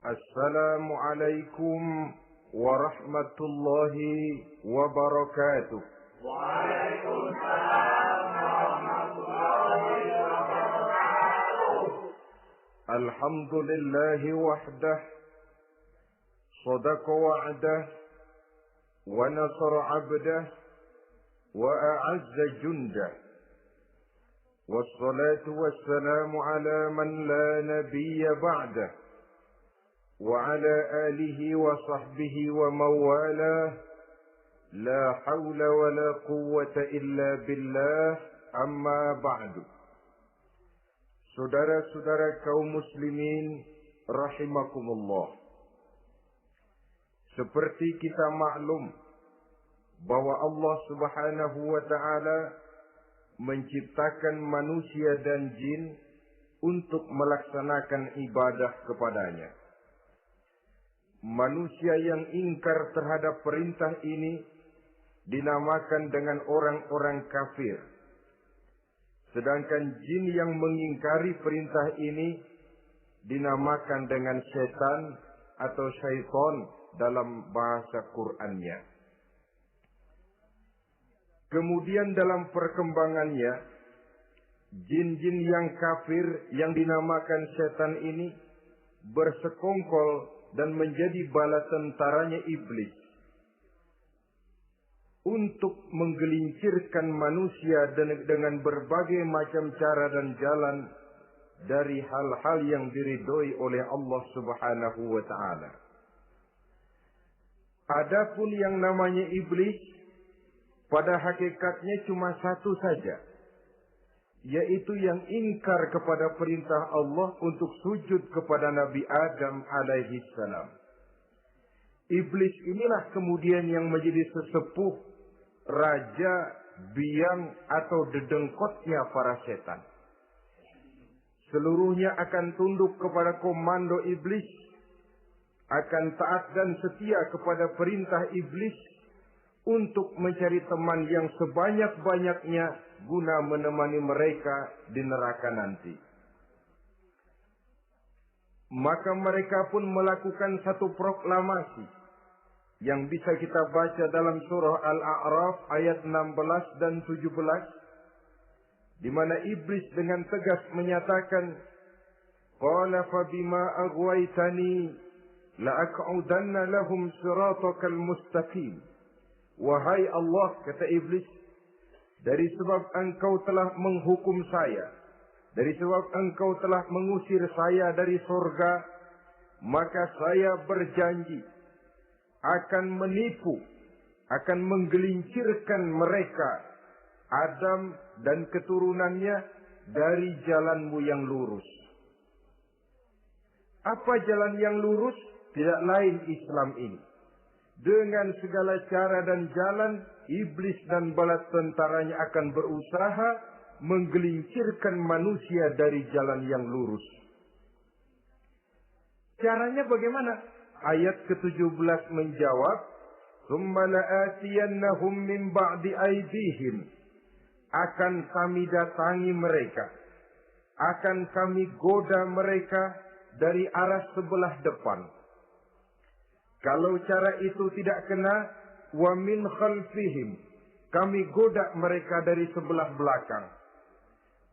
Assalamualaikum warahmatullahi wabarakatuh. Waalaikumsalam warahmatullahi wabarakatuh. Alhamdulillahi wahdah, sadaqa wa'dah, wa nasara 'abdah, wa a'azza jundah. Wassalatu wassalamu ala man la nabiyya ba'dah, wa ala alihi wa sahbihi wa mawalah. La hawla wa la quwwata illa billah, amma ba'du. Saudara-saudara kaum muslimin rahimakumullah. Seperti kita maklum bahwa Allah Subhanahu wa ta'ala menciptakan manusia dan jin untuk melaksanakan ibadah kepadanya. Manusia yang ingkar terhadap perintah ini dinamakan dengan orang-orang kafir. Sedangkan jin yang mengingkari perintah ini dinamakan dengan setan atau syaitan dalam bahasa Qur'annya. Kemudian dalam perkembangannya, jin-jin yang kafir yang dinamakan setan ini bersekongkol dan menjadi bala tentaranya iblis untuk menggelincirkan manusia dengan berbagai macam cara dan jalan dari hal-hal yang diridhoi oleh Allah Subhanahu wa ta'ala. Adapun yang namanya iblis, pada hakikatnya cuma satu saja, yaitu yang ingkar kepada perintah Allah untuk sujud kepada Nabi Adam alaihi salam. Iblis inilah kemudian yang menjadi sesepuh, raja, biang atau dedengkotnya para setan. Seluruhnya akan tunduk kepada komando iblis, akan taat dan setia kepada perintah iblis untuk mencari teman yang sebanyak-banyaknya guna menemani mereka di neraka nanti. Maka mereka pun melakukan satu proklamasi yang bisa kita baca dalam surah Al-A'raf ayat 16 dan 17, di mana iblis dengan tegas menyatakan, "Qala fa bima aghwaytani la aq'udanna lahum siratakal mustaqim." Wahai Allah, kata iblis, dari sebab engkau telah menghukum saya, dari sebab engkau telah mengusir saya dari surga, maka saya berjanji akan menipu, akan menggelincirkan mereka, Adam dan keturunannya, dari jalanmu yang lurus. Apa jalan yang lurus? Tidak lain Islam ini. Dengan segala cara dan jalan, iblis dan bala tentaranya akan berusaha menggelincirkan manusia dari jalan yang lurus. Caranya bagaimana? Ayat ke-17 menjawab, "Tsumma la'atiyannahum min ba'di aydihim." Akan kami datangi mereka, akan kami goda mereka dari arah sebelah depan. Kalau cara itu tidak kena, wa min khalfihim, kami goda mereka dari sebelah belakang.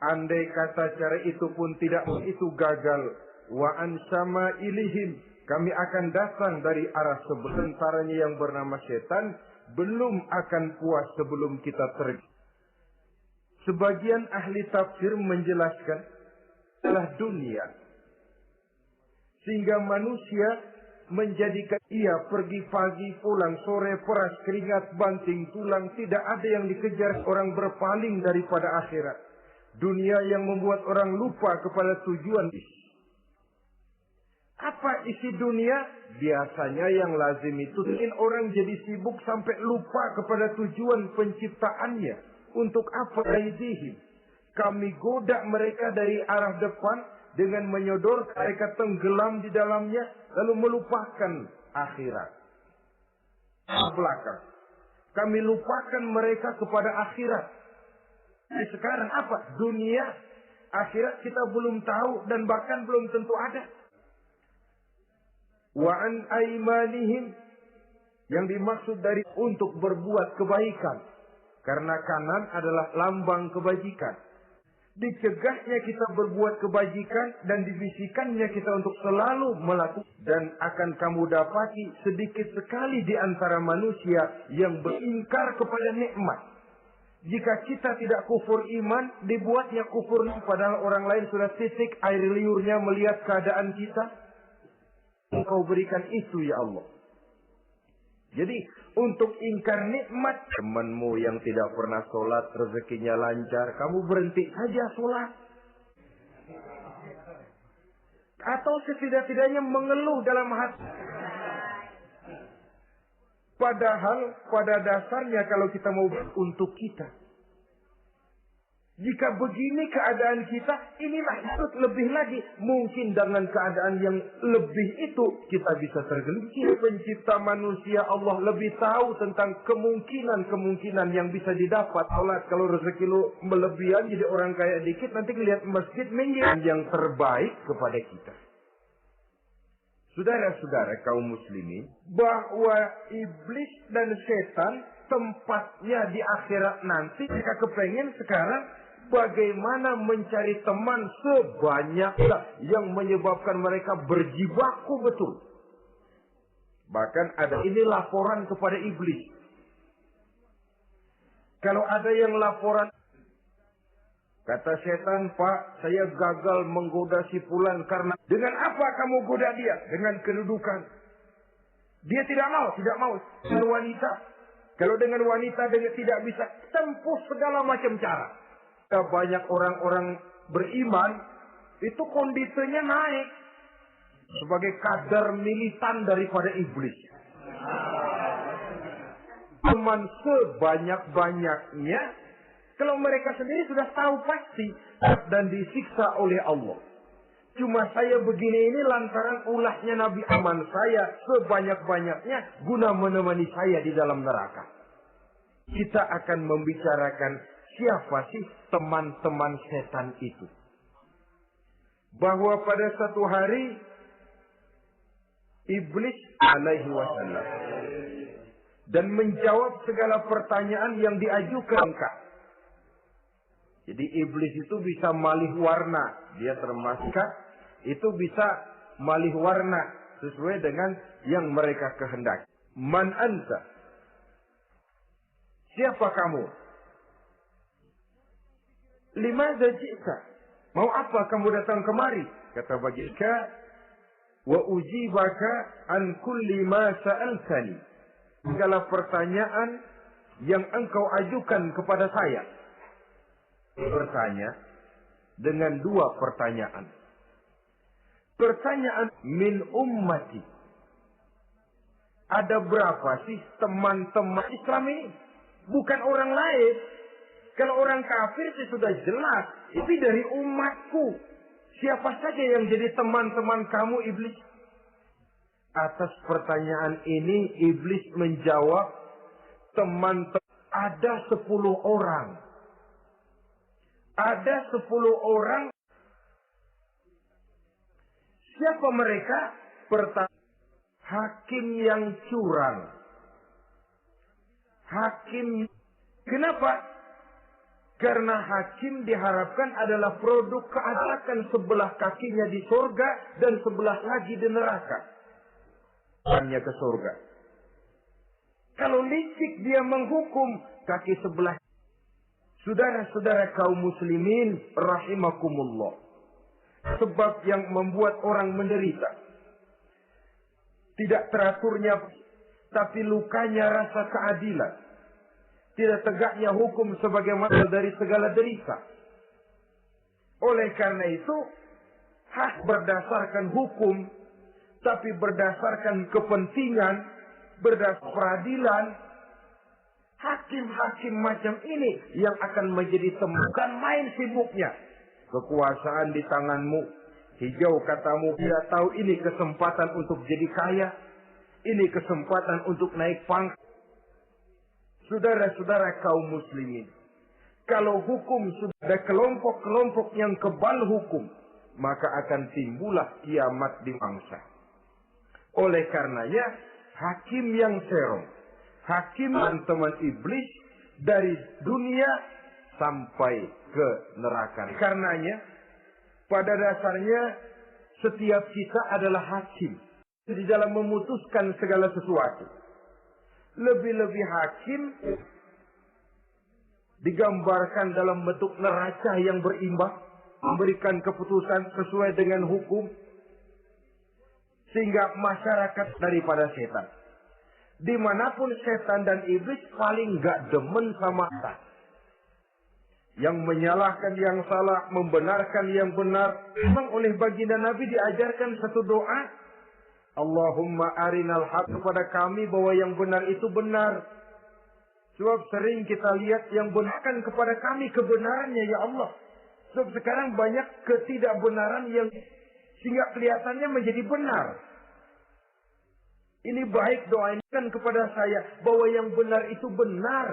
Andai kata cara itu pun tidak, itu gagal, wa an shama'ilihim, kami akan datang dari arah sebelah. Tentaranya yang bernama setan belum akan puas sebelum kita terjun. Sebagian ahli tafsir menjelaskan adalah dunia, sehingga manusia menjadikan ia pergi pagi, pulang sore, peras keringat, banting tulang, tidak ada yang dikejar. Orang berpaling daripada akhirat. Dunia yang membuat orang lupa kepada tujuan. Apa isi dunia? Biasanya yang lazim itu bikin orang jadi sibuk sampai lupa kepada tujuan penciptaannya. Untuk apa? Aidihim. Kami goda mereka dari arah depan dengan menyodor, mereka tenggelam di dalamnya, lalu melupakan akhirat. Belakang. Kami lupakan mereka kepada akhirat. Nah, sekarang apa? Dunia, akhirat kita belum tahu dan bahkan belum tentu ada. Wa an aymanihim, yang dimaksud dari untuk berbuat kebaikan. Karena kanan adalah lambang kebajikan. Dicegahnya kita berbuat kebajikan dan dibisikannya kita untuk selalu melakukan. Dan akan kamu dapati sedikit sekali di antara manusia yang beringkar kepada nikmat. Jika kita tidak kufur iman, dibuatnya kufur padahal orang lain sudah titik air liurnya melihat keadaan kita. Engkau berikan itu ya Allah. Jadi untuk ingkar nikmat, temanmu yang tidak pernah sholat rezekinya lancar, kamu berhenti saja sholat. Atau setidak-tidaknya mengeluh dalam hati. Padahal pada dasarnya kalau kita mau untuk kita. Jika begini keadaan kita, inilah itu lebih lagi. Mungkin dengan keadaan yang lebih itu, kita bisa tergelincir. Pencipta manusia Allah lebih tahu tentang kemungkinan-kemungkinan yang bisa didapat. Kalau rezeki lu melebihan jadi orang kaya dikit, nanti lihat masjid minggir. Yang terbaik kepada kita. Saudara-saudara kaum muslimin, bahwa iblis dan setan tempatnya di akhirat nanti. Jika kepengen sekarang, bagaimana mencari teman sebanyak yang menyebabkan mereka berjibaku betul. Bahkan ada ini laporan kepada iblis. Kalau ada yang laporan, kata setan, Pak, saya gagal menggoda si fulan karena dengan apa kamu goda dia? Dengan kedudukan. Dia tidak mau. Dengan wanita. Kalau dengan wanita dia tidak bisa tempuh segala macam cara. Banyak orang-orang beriman itu kondisinya naik sebagai kadar militan daripada iblis. Teman sebanyak-banyaknya, kalau mereka sendiri sudah tahu pasti dan disiksa oleh Allah. Cuma saya begini ini lantaran ulahnya Nabi aman saya sebanyak-banyaknya guna menemani saya di dalam neraka. Kita akan membicarakan siapa sih teman-teman setan itu. Bahwa pada satu hari iblis alaihi wasallam dan menjawab segala pertanyaan yang diajukan. Jadi iblis itu bisa malih warna. Dia termasuk itu bisa malih warna sesuai dengan yang mereka kehendaki. Man anta? Siapa kamu? Limadza ji'ta? Mau apa kamu datang kemari? Kata baginda, wa ujibaka an kulli ma sa'altani. Segala pertanyaan yang engkau ajukan kepada saya. Bertanya dengan dua pertanyaan. Pertanyaan min ummati. Ada berapa sih teman-teman Islam ini? Bukan orang lain. Kalau orang kafir itu sudah jelas. Itu dari umatku. Siapa saja yang jadi teman-teman kamu iblis? Atas pertanyaan ini iblis menjawab, teman-teman ada 10 orang. Ada 10 orang. Siapa mereka? Pertama, hakim yang curang. Hakim. Kenapa? Karena hakim diharapkan adalah produk keadilan, sebelah kakinya di surga dan sebelah lagi di neraka. Hanya ke surga. Kalau licik dia menghukum, kaki sebelah. Saudara-saudara kaum muslimin rahimakumullah. Sebab yang membuat orang menderita. Tidak teraturnya, tapi lukanya rasa keadilan. Tidak tegaknya hukum sebagaimana dari segala derita. Oleh karena itu, hak berdasarkan hukum, tapi berdasarkan kepentingan, berdasarkan peradilan, hakim-hakim macam ini yang akan menjadi temukan main sibuknya. Kekuasaan di tanganmu, hijau katamu, tidak tahu ini kesempatan untuk jadi kaya, ini kesempatan untuk naik pangkat. Saudara-saudara kaum muslimin, kalau hukum sudah ada kelompok-kelompok yang kebal hukum, maka akan timbullah kiamat di mangsa. Oleh karenanya, hakim yang serong, hakim teman-teman iblis dari dunia sampai ke neraka. Karenanya, pada dasarnya setiap kita adalah hakim di dalam memutuskan segala sesuatu. Lebih-lebih hakim digambarkan dalam bentuk neraca yang berimbang, memberikan keputusan sesuai dengan hukum, sehingga masyarakat daripada setan. Dimanapun setan dan iblis paling gak demen sama kita. Yang menyalahkan yang salah, membenarkan yang benar. Memang oleh baginda Nabi diajarkan satu doa. Allahumma arinal haq, kepada kami bahwa yang benar itu benar. Sebab sering kita lihat yang benarkan kepada kami kebenarannya ya Allah. Sebab sekarang banyak ketidakbenaran yang sehingga kelihatannya menjadi benar. Ini baik, doakan kepada saya bahwa yang benar itu benar.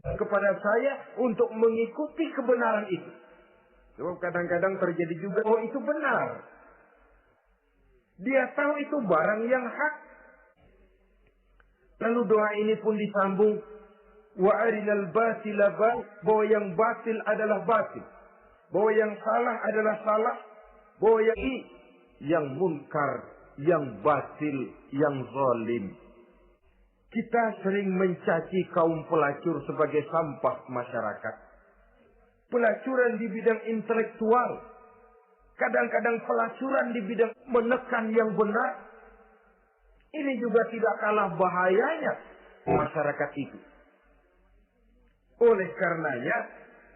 Kepada saya untuk mengikuti kebenaran itu. Sebab kadang-kadang terjadi juga bahwa itu benar. Dia tahu itu barang yang hak. Lalu doa ini pun disambung. Wa arinal batila batil, bahwa yang batil adalah batil. Bahwa yang salah adalah salah. Bahwa yang munkar, yang batil, yang zalim. Kita sering mencaci kaum pelacur sebagai sampah masyarakat. Pelacuran di bidang intelektual. Kadang-kadang pelacuran di bidang menekan yang benar. Ini juga tidak kalah bahayanya masyarakat itu. Oleh karenanya,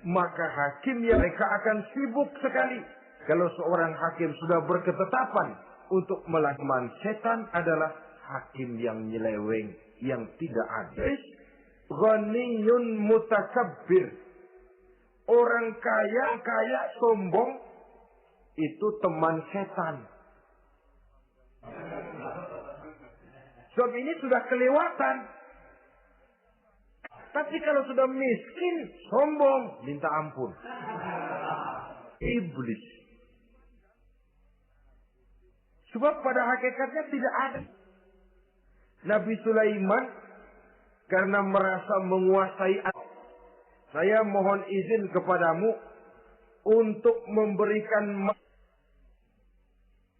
maka hakim yang mereka akan sibuk sekali. Kalau seorang hakim sudah berketetapan untuk melawan setan adalah hakim yang nyeleweng, yang tidak adil. Ghaniyun mutakabbir. Orang kaya sombong itu teman setan. Sebab ini sudah kelewatan. Tapi kalau sudah miskin, sombong, minta ampun. Iblis. Sebab pada hakikatnya tidak ada. Nabi Sulaiman karena merasa menguasai, saya mohon izin kepadamu untuk memberikan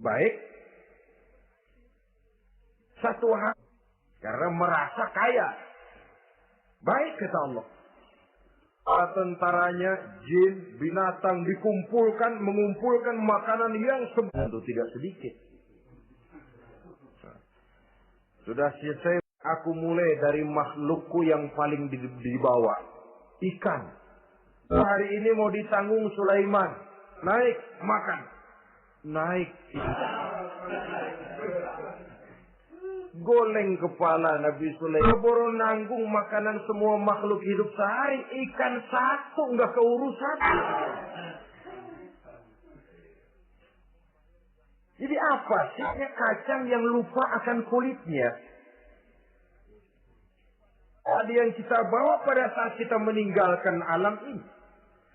baik satu hak karena merasa kaya. Baik kata Allah. Tentaranya, jin, binatang dikumpulkan, mengumpulkan makanan yang tentu tidak sedikit. Sudah selesai, aku mulai dari makhlukku yang paling di bawah. Ikan. Hari ini mau ditanggung Sulaiman. Naik, makan. Naik. Goleng kepala Nabi Sulaiman. Baru nanggung makanan semua makhluk hidup sehari. Ikan satu nggak keurusan. Jadi apa sih? Kacang yang lupa akan kulitnya. Ada yang kita bawa pada saat kita meninggalkan alam ini.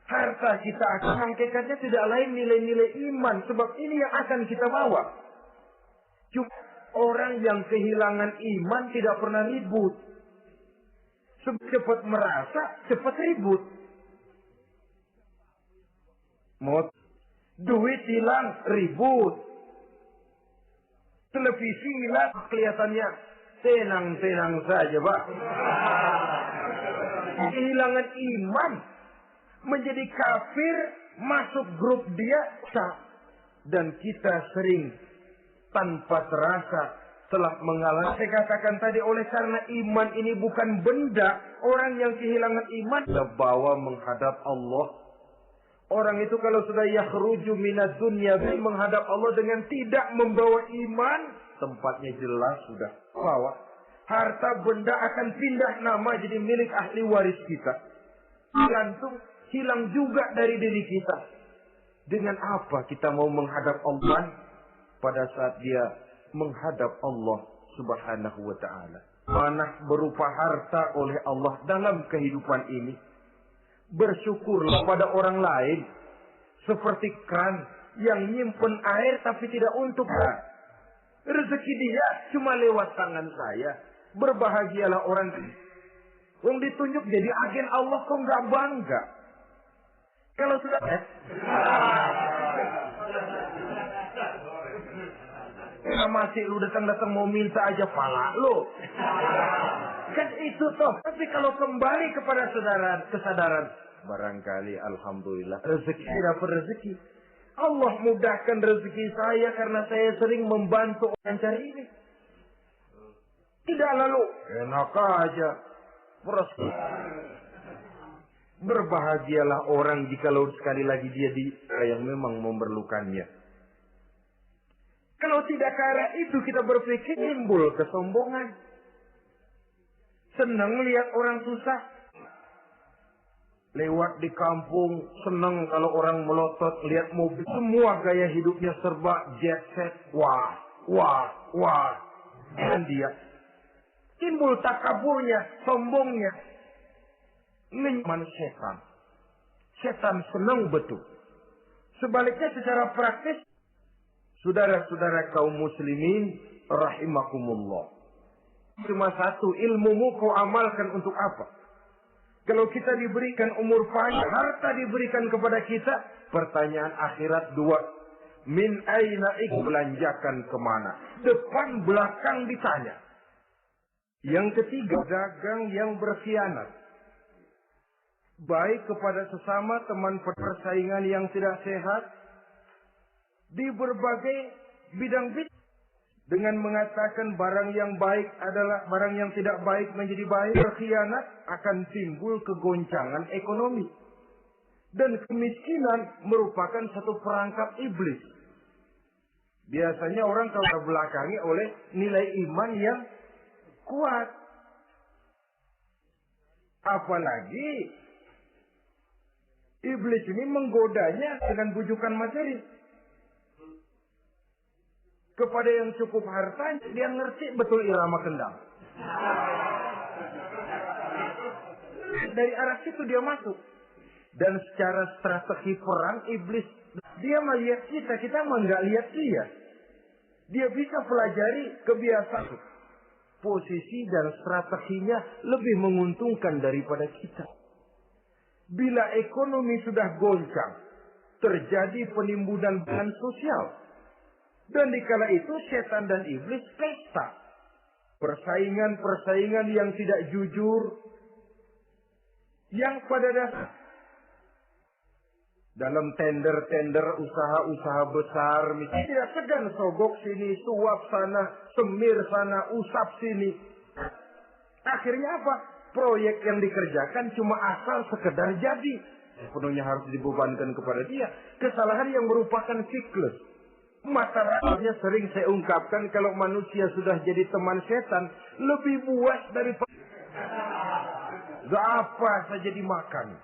Harta kita akan hakikatnya tidak lain nilai-nilai iman. Sebab ini yang akan kita bawa. Cuma orang yang kehilangan iman tidak pernah ribut. Cepat merasa, cepat ribut. Duit hilang, ribut. Televisi hilang, kelihatannya tenang-tenang saja, Pak. Kehilangan iman, menjadi kafir, masuk grup dia, dan kita sering tanpa terasa telah mengalami. Saya katakan tadi, oleh karena iman ini bukan benda, orang yang kehilangan iman terbawa menghadap Allah. Orang itu kalau sudah yakhruju minad dunya menghadap Allah dengan tidak membawa iman, tempatnya jelas sudah bawa. Harta benda akan pindah nama jadi milik ahli waris kita. Gantung hilang juga dari diri kita. Dengan apa kita mau menghadap Allah pada saat dia menghadap Allah Subhanahu wa ta'ala? Manah berupa harta oleh Allah dalam kehidupan ini. Bersyukurlah pada orang lain. Seperti kran yang nyimpen air tapi tidak untuk. Rezeki dia cuma lewat tangan saya. Berbahagialah orang yang ditunjuk jadi agen Allah, kok nggak bangga? Kalau sudah masih lu datang-datang mau minta aja pala lu. Kan itu toh. Tapi kalau kembali kepada kesadaran, barangkali alhamdulillah rezeki dapat rezeki. Allah mudahkan rezeki saya karena saya sering membantu orang cari ini. Tidak lalu enak aja. Berbahagialah orang jikalau sekali lagi dia yang memang memerlukannya. Kalau tidak ke arah itu kita berpikir timbul kesombongan. Senang lihat orang susah. Lewat di kampung, senang kalau orang melotot, lihat mobil. Semua gaya hidupnya serba jet set. Wah. Dan dia timbul takaburnya, sombongnya. Liman setan. Setan senang betul. Sebaliknya secara praktis, saudara-saudara kaum muslimin rahimakumullah. Cuma satu, ilmumu kau amalkan untuk apa? Kalau kita diberikan umur panjang, harta diberikan kepada kita, pertanyaan akhirat dua. Min aina belanjakan kemana? Depan belakang ditanya. Yang ketiga, dagang yang berkhianat. Baik kepada sesama teman persaingan yang tidak sehat, di berbagai bidang bisnis, dengan mengatakan barang yang baik adalah barang yang tidak baik menjadi baik, berkhianat, akan timbul kegoncangan ekonomi. Dan kemiskinan merupakan satu perangkap iblis. Biasanya orang kalau terbelakangi oleh nilai iman yang kuat. Apalagi iblis ini menggodanya dengan bujukan materi. Kepada yang cukup harta, dia ngerti betul irama kendang. Dari arah situ dia masuk. Dan secara strategi perang, iblis, dia melihat kita mah nggak lihat dia. Dia bisa pelajari kebiasaan. Posisi dan strateginya lebih menguntungkan daripada kita. Bila ekonomi sudah goncang, terjadi penimbunan beban sosial. Dan dikala itu setan dan iblis pesta. Persaingan yang tidak jujur. Yang pada dasar. Dalam tender-tender usaha-usaha besar. Misalnya tidak segan sogok sini, suap sana, semir sana, usap sini. Akhirnya apa? Proyek yang dikerjakan cuma asal sekedar jadi. Sepenuhnya harus dibebankan kepada dia. Kesalahan yang merupakan siklus. Masyarakatnya sering saya ungkapkan kalau manusia sudah jadi teman setan, lebih buas daripada gak apa saja dimakan.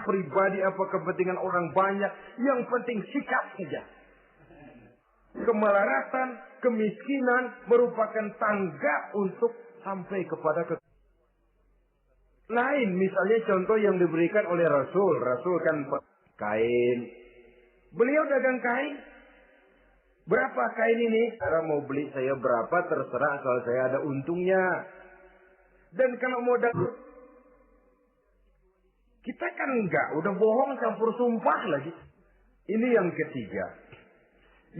Pribadi apa kepentingan orang banyak, yang penting sikap saja. Kemelaratan, kemiskinan merupakan tangga untuk sampai kepada lain. Misalnya contoh yang diberikan oleh Rasul. Rasul kan kain. Beliau dagang kain. Berapa kain ini? Cara mau beli saya berapa terserah asal saya ada untungnya. Dan kalau mau dagang, kita kan enggak, udah bohong campur sumpah lagi. Ini yang ketiga.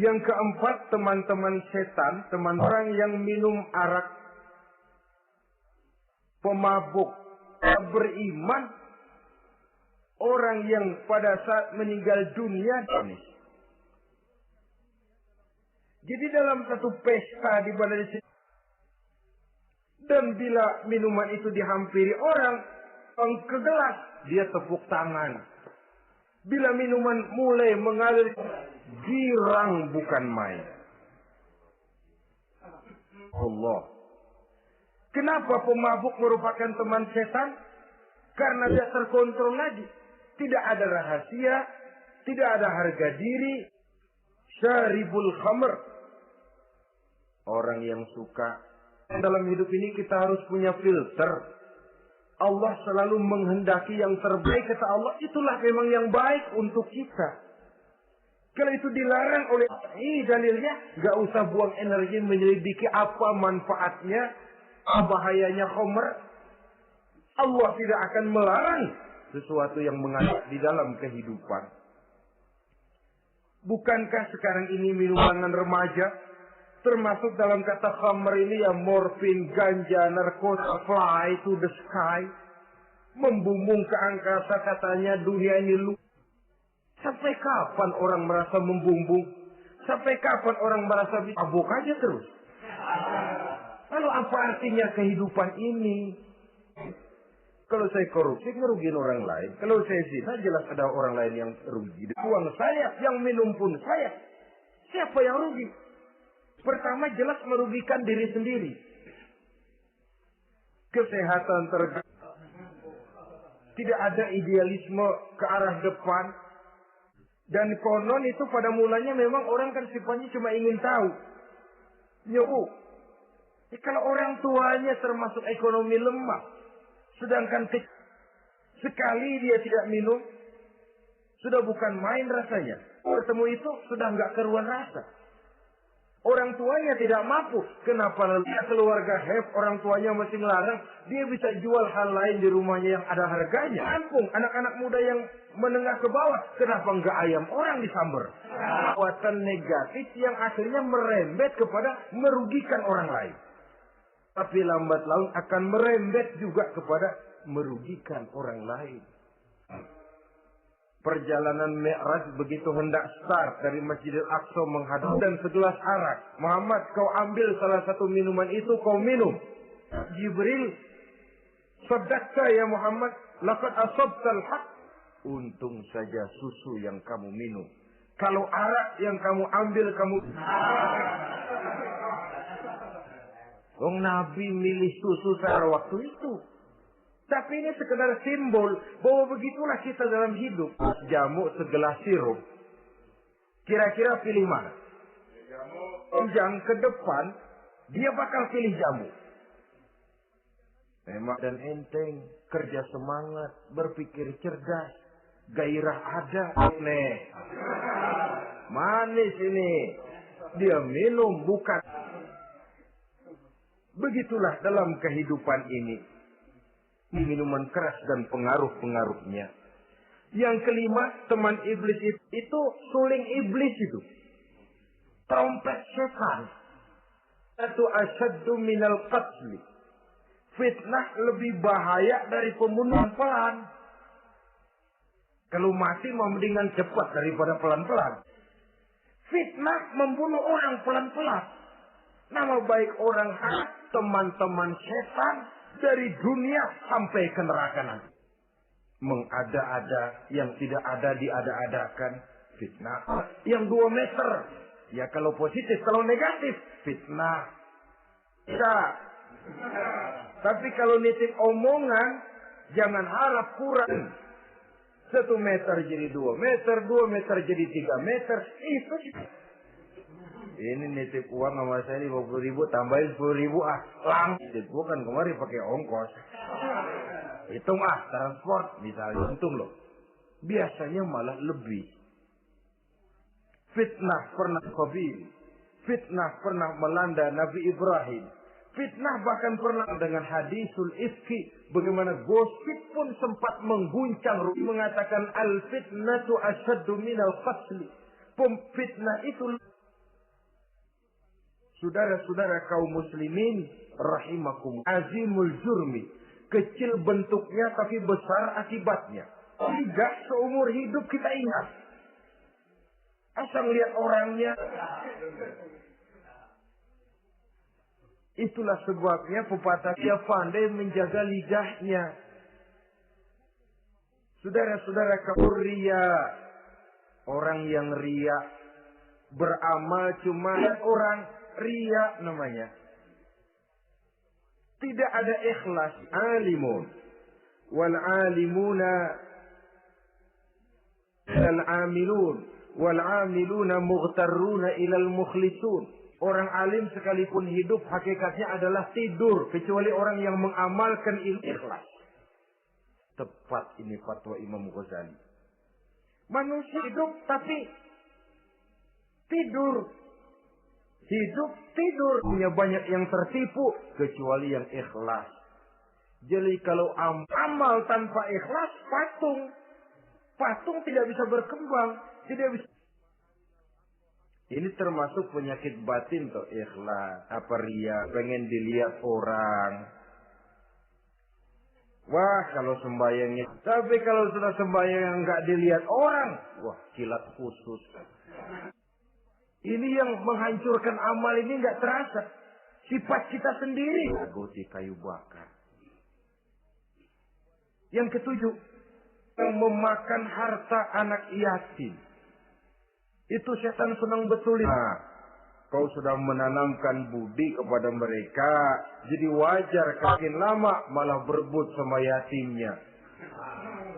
Yang keempat, teman-teman setan, teman orang yang minum arak, pemabuk, beriman, orang yang pada saat meninggal dunia ini. Jadi dalam satu pesta di mana dan bila minuman itu dihampiri orang ke gelas, dia tepuk tangan. Bila minuman mulai mengalir, girang bukan main. Allah. Kenapa pemabuk merupakan teman setan? Karena dia terkontrol lagi. Tidak ada rahasia, tidak ada harga diri. Syaribul khamr. Orang yang suka. Dalam hidup ini kita harus punya filter. Allah selalu menghendaki yang terbaik. Kata Allah, itulah memang yang baik untuk kita. Kalau itu dilarang oleh dalilnya, nggak usah buang energi menyelidiki apa manfaatnya, bahayanya khamr. Allah tidak akan melarang sesuatu yang mengandung di dalam kehidupan. Bukankah sekarang ini minuman remaja termasuk dalam kata khamr ini ya morfin, ganja, narkotika, fly to the sky, membumbung ke angkasa katanya dunia ini luas. Sampai kapan orang merasa membumbung? Sampai kapan orang merasa mabuk aja terus? Lalu apa artinya kehidupan ini? Kalau saya korupsi, ngerugiin orang lain. Kalau saya zina, jelas ada orang lain yang rugi. Uang saya, yang minum pun saya. Siapa yang rugi? Pertama, jelas merugikan diri sendiri. Kesehatan terganggu. Tidak ada idealisme ke arah depan. Dan konon itu pada mulanya memang orang kan sifatnya cuma ingin tahu. Nyobu. Kalau orang tuanya termasuk ekonomi lemah. Sedangkan sekali dia tidak minum. Sudah bukan main rasanya. Bertemu itu sudah nggak keruan rasa. Orang tuanya tidak mampu. Kenapa keluarga orang tuanya masih melarang. Dia bisa jual hal lain di rumahnya yang ada harganya. Ampun, anak-anak muda yang menengah ke bawah. Kenapa enggak ayam orang disamber? Kekuatan negatif yang akhirnya merembet kepada merugikan orang lain. Tapi lambat laun akan merembet juga kepada merugikan orang lain. Perjalanan Mi'raj begitu hendak start dari Masjidil Aqsa menghadap dan segelas arak. Muhammad, kau ambil salah satu minuman itu, kau minum. Jibril, sadaqta ya Muhammad, laqad asabtal haq. Untung saja susu yang kamu minum. Kalau arak yang kamu ambil, kamu... Nabi milih susu pada waktu itu. Tapi ini sekedar simbol bahwa begitulah kita dalam hidup. Jamu segelas sirup. Kira-kira pilih mana? Yang ke depan, dia bakal pilih jamu. Memang dan enteng, kerja semangat, berpikir cerdas, gairah ada. Nih, manis ini. Dia minum bukan. Begitulah dalam kehidupan ini. Minuman keras dan pengaruh-pengaruhnya. Yang kelima, teman iblis itu suling iblis itu. Trompet setan. Itu asyaddu minal qatli. Fitnah lebih bahaya dari pembunuhan pelan. Kalau mati mendingan cepat daripada pelan-pelan. Fitnah membunuh orang pelan-pelan. Nama baik orang hak, teman-teman setan, dari dunia sampai ke neraka nanti. Mengada-ada yang tidak ada diada-adakan. Fitnah. Yang 2 meter. Ya kalau positif, kalau negatif. Fitnah. Bisa. Tapi kalau nitip omongan, jangan harap kurang. 1 meter jadi 2 meter, 2 meter jadi 3 meter. Itu ini nitip uang sama saya 50.000, tambahin 10.000 langsung. Gua kan kemarin pakai ongkos. Hitung transport misalnya, untung loh. Biasanya malah lebih. Fitnah pernah Qabil. Fitnah pernah melanda Nabi Ibrahim. Fitnah bahkan pernah dengan hadisul ifki. Bagaimana gosip pun sempat mengguncang. Mengatakan al-fitnatu asyaddu minal qatli. Fitnah itu. Saudara-saudara kaum muslimin rahimakum, azimul jurmi, kecil bentuknya tapi besar akibatnya. Tidak seumur hidup kita ingat. Asal lihat orangnya. Itulah sebabnya pepatah dia pandai menjaga lidahnya. Saudara-saudara kaum ria, orang yang ria beramal cuma orang ria namanya. Tidak ada ikhlas. Alimun. Wal alimuna. Wal amilun. Wal amiluna mughtarruna ilal mukhlisun. Orang alim sekalipun hidup hakikatnya adalah tidur. Kecuali orang yang mengamalkan ikhlas. Tepat ini fatwa Imam Ghazali. Manusia hidup tapi tidur. Hidup, tidur. Punya banyak yang tertipu kecuali yang ikhlas. Jadi kalau amal tanpa ikhlas, patung. Patung tidak bisa berkembang. Tidak bisa. Ini termasuk penyakit batin toh, ikhlas. Apa ria, pengen dilihat orang. Wah, kalau sembayangnya. Tapi kalau sudah sembayang nggak dilihat orang. Wah, kilat khusus. Ini yang menghancurkan amal ini nggak terasa. Sifat kita sendiri. Goti kayu bakar. Yang ketujuh. Yang memakan harta anak yatim. Itu setan senang betul. Nah, kau sudah menanamkan budi kepada mereka. Jadi wajar makin lama malah berebut sama yatimnya.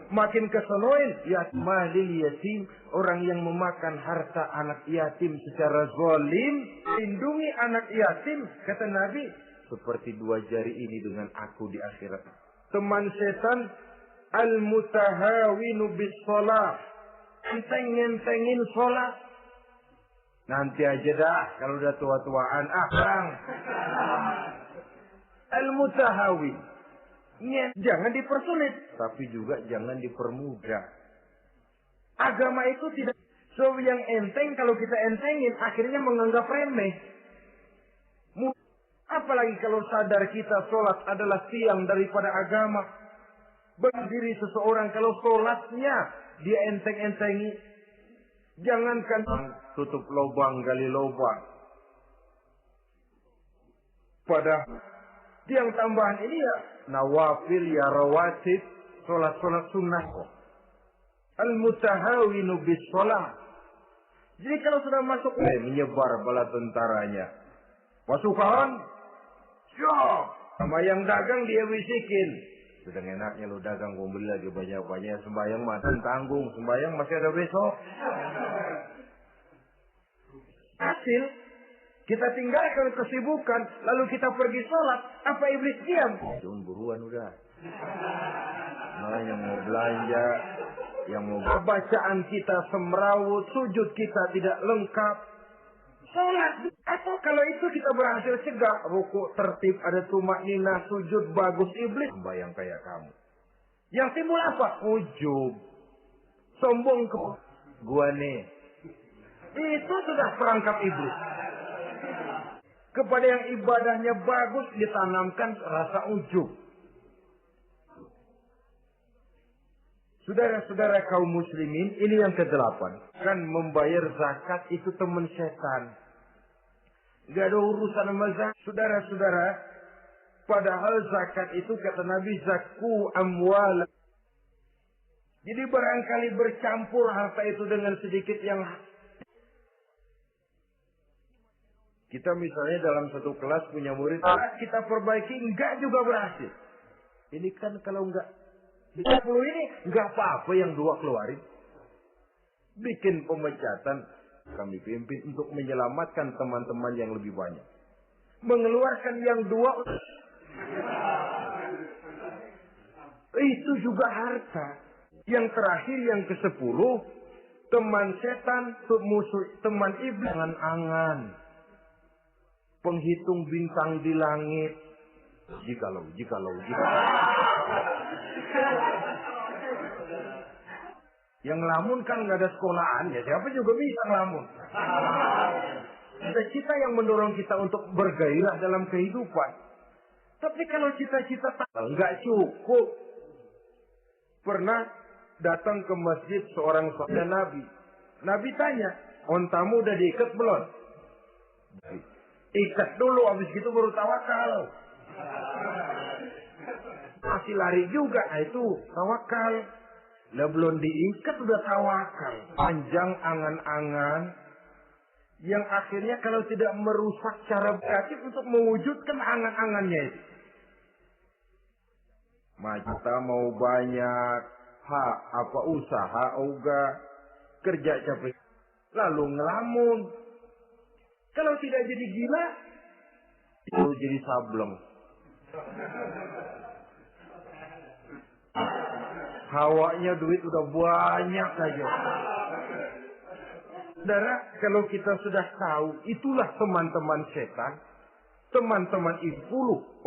Makin kesenuin malil yatim, orang yang memakan harta anak yatim secara zalim, lindungi anak yatim, kata Nabi, seperti dua jari ini dengan aku di akhirat. Teman setan al-mutahawinu bis shalah, enteng-entengin sholat. Nanti aja dah kalau udah tua-tuaan, Bang. Al-mutahawin. Jangan dipersulit, tapi juga jangan dipermudah. Agama itu tidak yang enteng, kalau kita entengin akhirnya menganggap remeh. Apalagi kalau sadar kita sholat adalah tiang daripada agama. Berdiri seseorang kalau sholatnya dia enteng-entengi, jangankan tutup lubang gali lubang. Pada tiang tambahan ini ya nawafil, ya rawatib, sholat-sholat sunnah. Al-mutahawinu bis sholat. Jadi kalau sudah masuk menyebar bala tentaranya. Pasukan, siap. Sama yang dagang dia bisikin. Sudah enaknya lu dagang, gua beli lagi banyak-banyak. Sembayang matan tanggung, sembayang masih ada besok. Hasil kita tinggalkan kesibukan, lalu kita pergi sholat. Apa iblis diam? Jangan buruan udah. Nah, yang mau belanja, yang mau bacaan kita semrawut, sujud kita tidak lengkap. Sholat. Atau kalau itu kita berhasil cegah, rukuk tertib, ada tumakninah, sujud bagus, iblis bayang kayak kamu. Yang timbul apa? Ujub. Sombong ke gua nih. Itu sudah perangkap iblis. Kepada yang ibadahnya bagus ditanamkan rasa ujub. Saudara-saudara kaum muslimin, ini yang ke-8. Kan membayar zakat itu teman setan. Gak ada urusan sama zakat. Saudara-saudara, padahal zakat itu kata Nabi zaku amwal. Jadi barangkali bercampur harta itu dengan sedikit yang kita misalnya dalam satu kelas punya murid, kita perbaiki, enggak juga berhasil. Ini kan kalau enggak 10 ini, enggak apa-apa yang 2 keluarin. Bikin pemecatan, kami pimpin untuk menyelamatkan teman-teman yang lebih banyak. Mengeluarkan yang 2, itu juga harta. Yang terakhir, yang ke-10, teman setan, musuh, teman iblis, angan-angan. Penghitung bintang di langit. Jikalau. Yang ngelamun kan nggak ada sekolahan, ya siapa juga bisa ngelamun. Cita-cita yang mendorong kita untuk bergairah dalam kehidupan. Tapi kalau cita-cita nggak cukup. Pernah datang ke masjid seorang sahabat Nabi. Nabi tanya, ontamu udah diikat belum? Ikat dulu, habis gitu baru tawakal. Masih lari juga, nah itu tawakal. Lah belum diikat udah tawakal. Panjang angan-angan yang akhirnya kalau tidak merusak cara kreatif untuk mewujudkan angan-angannya itu. Kita mau banyak, usaha, kerja capek, lalu ngelamun. Kalau tidak jadi gila, itu jadi sableng. Hawanya duit udah banyak aja. Saudara, kalau kita sudah tahu, itulah teman-teman setan. Teman-teman 10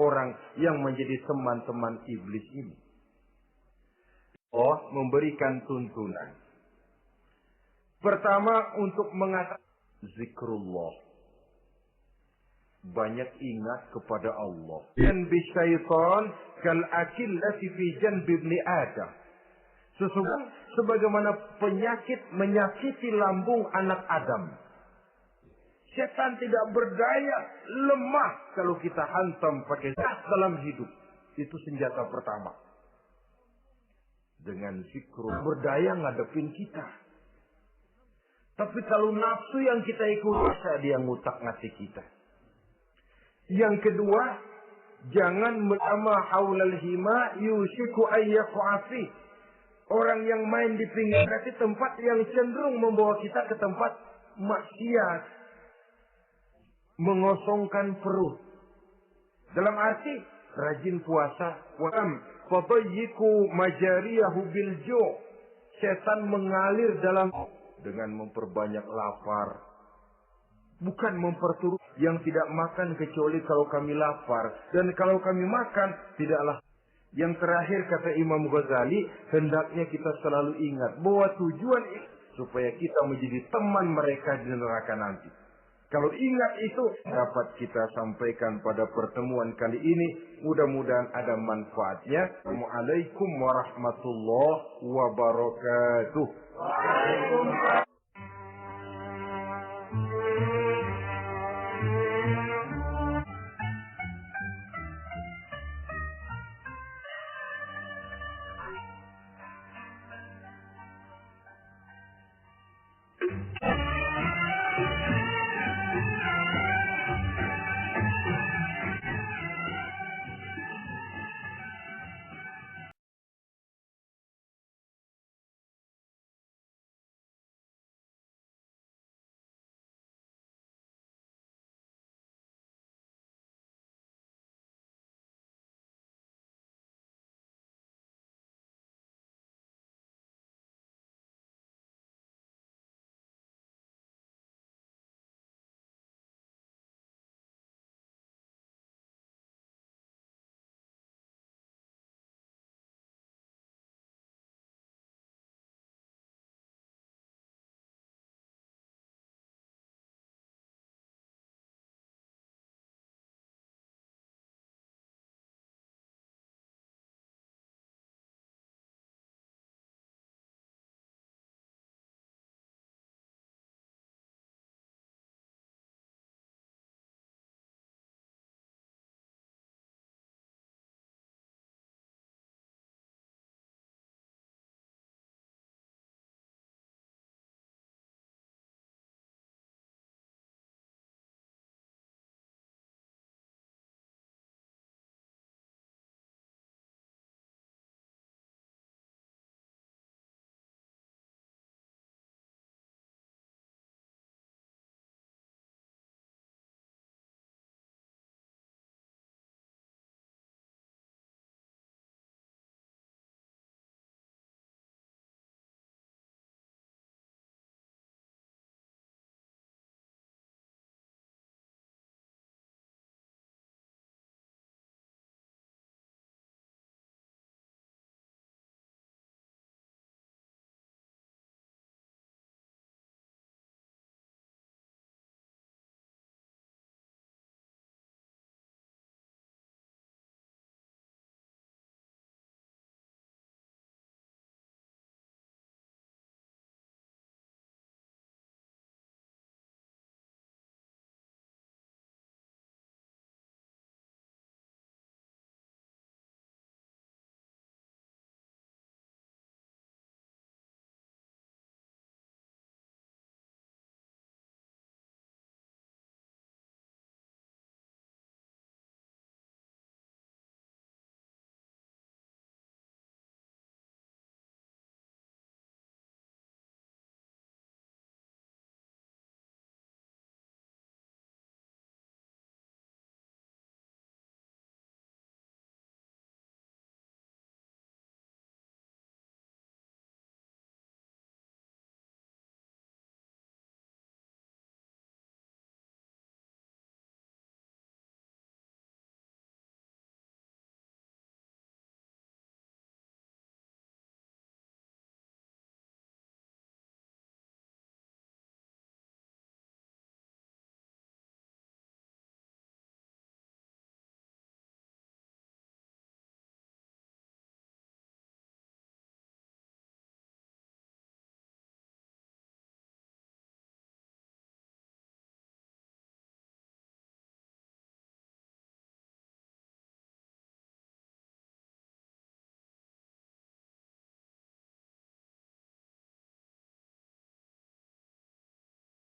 orang yang menjadi teman-teman iblis ini. Allah memberikan tuntunan. Pertama, untuk mengatakan zikrullah. Banyak ingat kepada Allah. Dan bisyaitan kal akillati fi janbi ibni Adam. Sesungguhnya sebagaimana penyakit menyakiti lambung anak Adam. Setan tidak berdaya, lemah kalau kita hantam pakai dalam hidup. Itu senjata pertama. Dengan zikrul berdaya ngadepin kita. Tapi kalau nafsu yang kita ikuti, dia ngutak-ngatik kita. Yang kedua, jangan melama haulal hima yusiku ayyaquafi. Orang yang main di pinggir berarti tempat yang cenderung membawa kita ke tempat maksiat. Mengosongkan perut. Dalam arti rajin puasa. Fatayyiku majariyahu biljo. Setan mengalir dalam dengan memperbanyak lapar. Bukan memperturut yang tidak makan kecuali kalau kami lapar. Dan kalau kami makan, tidaklah. Yang terakhir kata Imam Ghazali, hendaknya kita selalu ingat bahwa tujuan itu supaya kita menjadi teman mereka di neraka nanti. Kalau ingat itu dapat kita sampaikan pada pertemuan kali ini. Mudah-mudahan ada manfaatnya. Assalamualaikum warahmatullahi wabarakatuh.